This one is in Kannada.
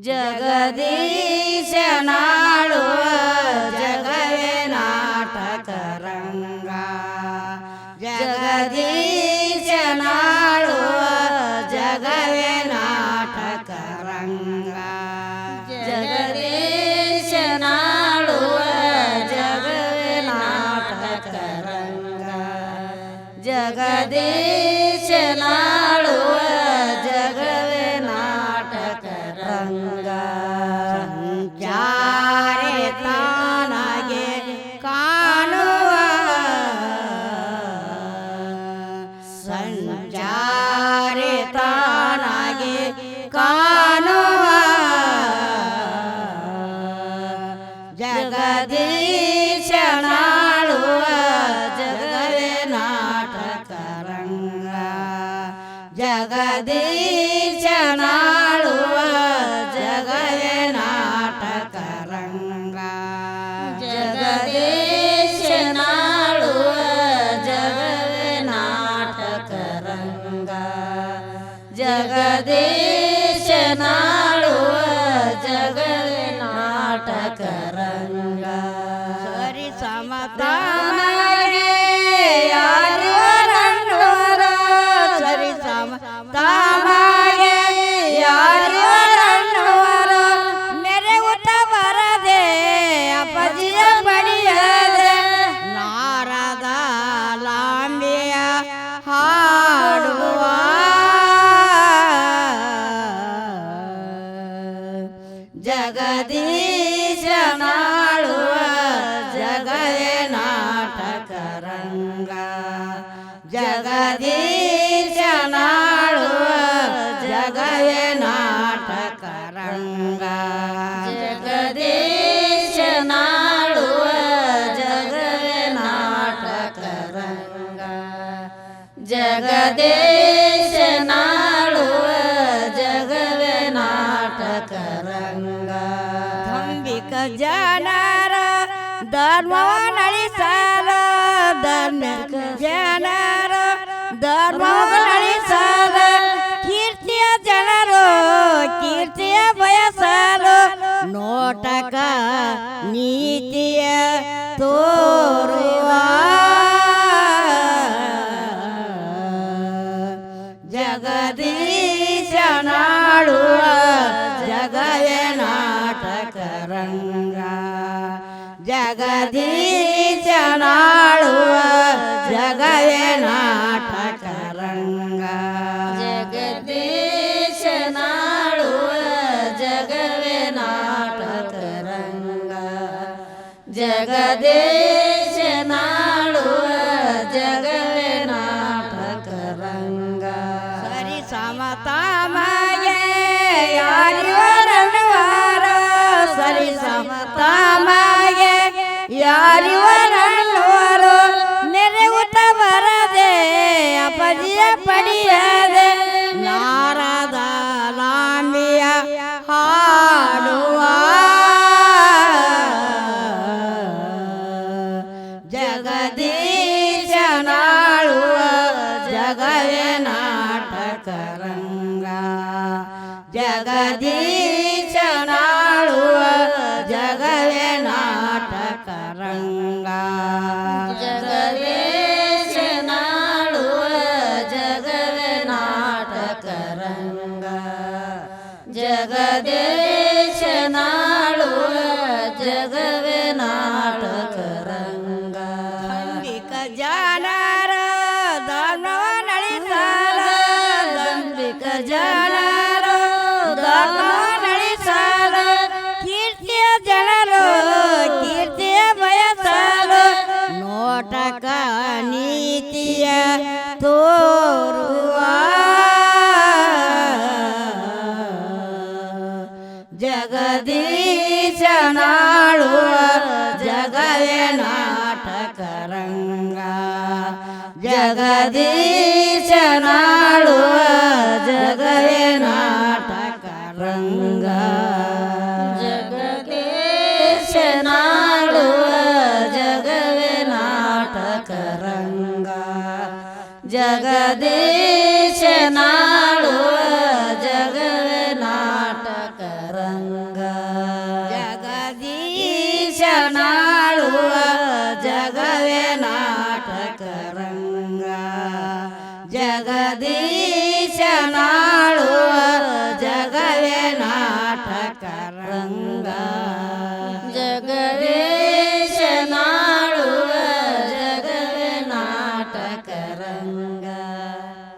जगदीश नाळुव जगवे नाटक रंगा जगदीश नाळुव जगवे नाटक रंगा जगदीश नाळुव जगवे नाटक रंगा जगदीश नाळुव जगवे नाटक रंगा संचारे तानागे काणुव संचारे तानागे काणुव जगदीश नाळुव जगवे नाटक रंगा जगदीश नाळुव जगवे नाटक रंगा जगदीश नाळुव जगवे नाटक रंगा जगदीश नाळुव जगवे नाटक रंगा सरी समता सरी समता मेरे उठ बरदे अपजिಯ ಪಡಿಯದೆ ನಾರದ ಲಾಂಬಿಯ ಹಾಡುವ ಜಗದೀಶ ನಾಳುವ ಜಗವೇ ನಾಟಕ ರಂಗ ಜಗದೀಶ ನಾಳುವ ಜಗವೇ ನಾಟಕ ರಂಗ ಜಗದೀಶ ನಾಳುವ ಜಗವೇ ನಾಟಕ ರಂಗ ಜಗದೀಶ ನಾಳುವ ಜಗವೇ ನಾಟಕ ರಂಗ ಧಂಬಿಕ ಜನರ ಧರ್ಮವ ನಡೆಸಲ ಧಾರ್ಮಿಕ ಜನರ ಧರ್ಮವ ನಡೆಸಲ ಕೀರ್ತಿಯ ಜನರು ಕೀರ್ತಿಯ ಬಯಸಲು ನೋಟಕ ನೀತಿಯ ತೋರುವ ಜಗದೀಶ ನಾಳುವ ಜಗವೇ ನಾಟಕ ರಂಗ ಜಗದೀಶ ನಾಳುವ ಜಗವೇ ನಾಟಕ ರಂಗ ಜಗದೀಶ ನಾಳುವ ಜಗವೇ ನಾಟಕ ರಂಗ ಜಗದೀಶ ನಾಳುವ ಜಗವೇ ನಾಟಕ ರಂಗ ಸರಿ ಸಮತಾಮಗೆ ಯಾರಿವರನ್ನುವಾರ ಸರಿ ಸಮತಾಮಗೆ ಯಾರಿವರನ್ನುವರು ನೆರೆ ಊಟ ಬರದೆ ಅಪಜಿಯ ಪಡಿಯದೆ ನಾರದ ಲಾಂಬಿಯ ಹಾಡುವ ಜಗದೀಶ ನಾಳುವ ಜಗವೇ ನಾಟಕ ರಂಗ ಜಗದೀಶ ನಾಳುವ ಜಗವೇ ನಾಟಕ ರಂಗ ಜಗದೀಶ ನಾಳುವ ಜಗವೇ ನಾಟಕ ರಂಗ ಜಗದೀಶ ನಾಳುವ ಜಗವೇ ನಾಟಕ ರಂಗ ದಂಬಿಕ ಜನರ ಧರ್ಮವ ನಡೆಸಲ ದಂಬಿಕ ಜನರ ಧರ್ಮವ ನಡೆಸಲ ಕೀರ್ತಿಯ ಜನರು ಕೀರ್ತಿಯ ಬಯಸಲು ನೋಟಕ ನೀತಿಯ ತೋರುವ ಜಗದೀಶ ನಾಳುವ ಜಗವೇ ನಾಟಕ ರಂಗ ಜಗದೀಶ ನಾಳುವ ಜಗವೇ ನಾಟಕ ರಂಗ ಜಗದೀಶ ನಾಳುವ ಜಗವೇ ನಾಟಕ ರಂಗ ಜಗದೀಶ ನಾಳುವ ಜಗವೇ ನಾಟಕ ರಂಗ ಜಗದೀಶನಾಳುವ ಜಗವೇ ನಾಟಕ ರಂಗ ಜಗದೀಶ